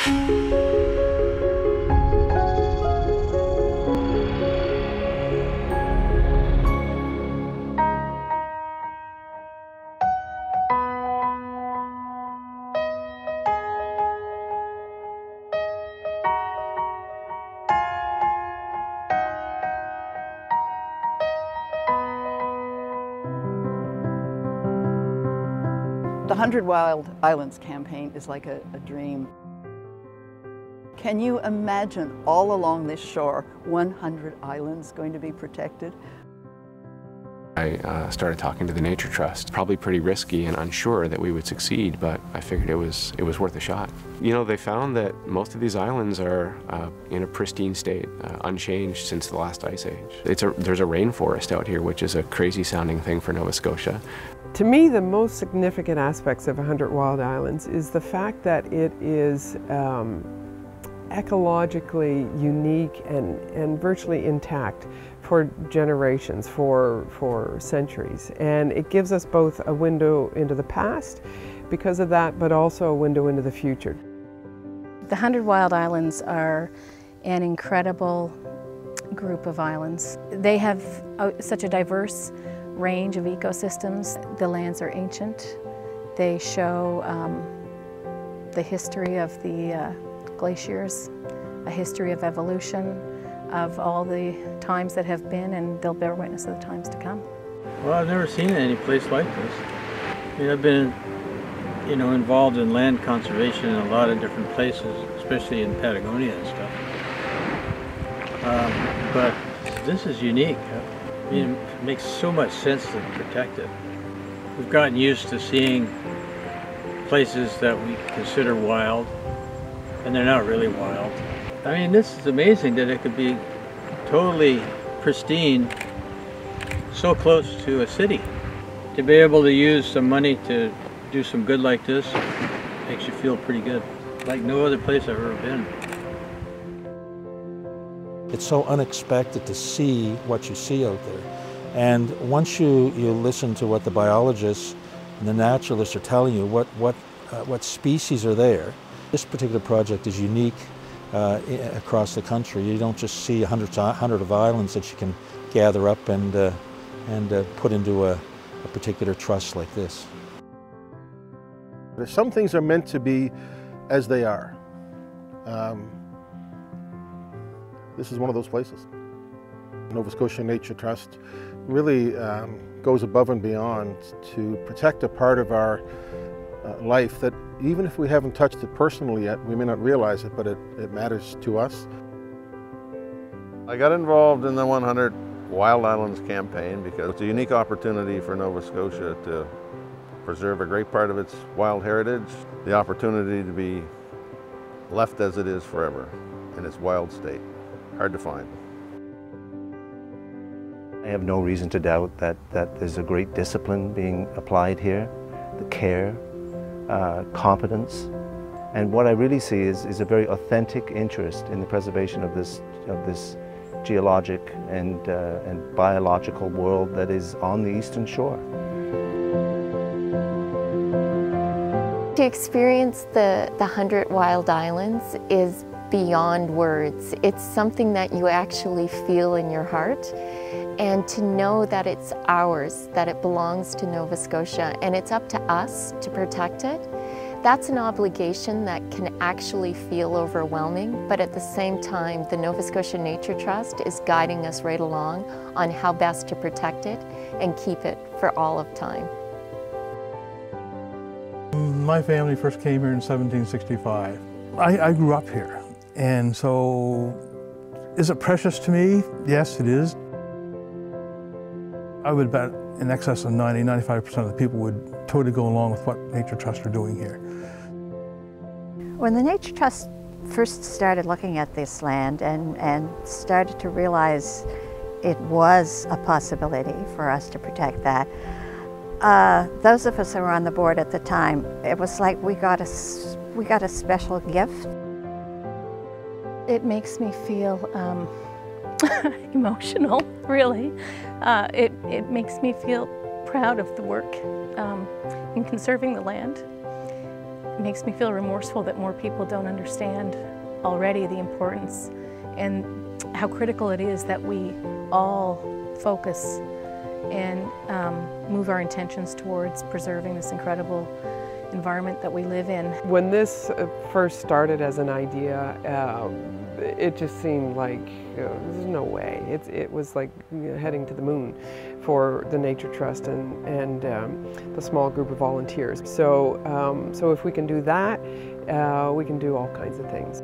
The 100 Wild Islands campaign is like a dream. Can you imagine all along this shore, 100 islands going to be protected? I started talking to the Nature Trust. Probably pretty risky and unsure that we would succeed, but I figured it was worth a shot. You know, they found that most of these islands are in a pristine state, unchanged since the last ice age. There's a rainforest out here, which is a crazy sounding thing for Nova Scotia. To me, the most significant aspects of 100 Wild Islands is the fact that it is ecologically unique and virtually intact for generations, for centuries. And it gives us both a window into the past because of that, but also a window into the future. The 100 Wild Islands are an incredible group of islands. They have such a diverse range of ecosystems. The lands are ancient. They show the history of the glaciers, a history of evolution, of all the times that have been, and they'll bear witness of the times to come. Well, I've never seen any place like this. I mean, I've been, involved in land conservation in a lot of different places, especially in Patagonia and stuff. But this is unique. I mean, it makes so much sense to protect it. We've gotten used to seeing places that we consider wild, and they're not really wild. I mean, this is amazing that it could be totally pristine, so close to a city. To be able to use some money to do some good like this makes you feel pretty good, like no other place I've ever been. It's so unexpected to see what you see out there. And once you listen to what the biologists and the naturalists are telling you, what species are there, this particular project is unique across the country. You don't just see 100 of islands that you can gather up and put into a particular trust like this. Some things are meant to be as they are. This is one of those places. Nova Scotia Nature Trust really goes above and beyond to protect a part of our life that even if we haven't touched it personally yet, we may not realize it, but it matters to us. I got involved in the 100 Wild Islands campaign because it's a unique opportunity for Nova Scotia to preserve a great part of its wild heritage, the opportunity to be left as it is forever in its wild state. Hard to find. I have no reason to doubt that there's a great discipline being applied here, the care, competence, and what I really see is a very authentic interest in the preservation of this geologic and biological world that is on the eastern shore. To experience the 100 Wild Islands is beyond words. It's something that you actually feel in your heart, and to know that it's ours, that it belongs to Nova Scotia, and it's up to us to protect it, that's an obligation that can actually feel overwhelming, but at the same time, the Nova Scotia Nature Trust is guiding us right along on how best to protect it and keep it for all of time. My family first came here in 1765. I grew up here, and so is it precious to me? Yes, it is. I would bet in excess of 95% of the people would totally go along with what Nature Trust are doing here. When the Nature Trust first started looking at this land and started to realize it was a possibility for us to protect that, those of us that were on the board at the time, it was like we got a special gift. It makes me feel emotional, really. It makes me feel proud of the work in conserving the land. makes me feel remorseful that more people don't understand already the importance and how critical it is that we all focus and move our intentions towards preserving this incredible environment that we live in. When this first started as an idea, it just seemed like there's no way. It was like heading to the moon for the Nature Trust and the small group of volunteers. So if we can do that, we can do all kinds of things.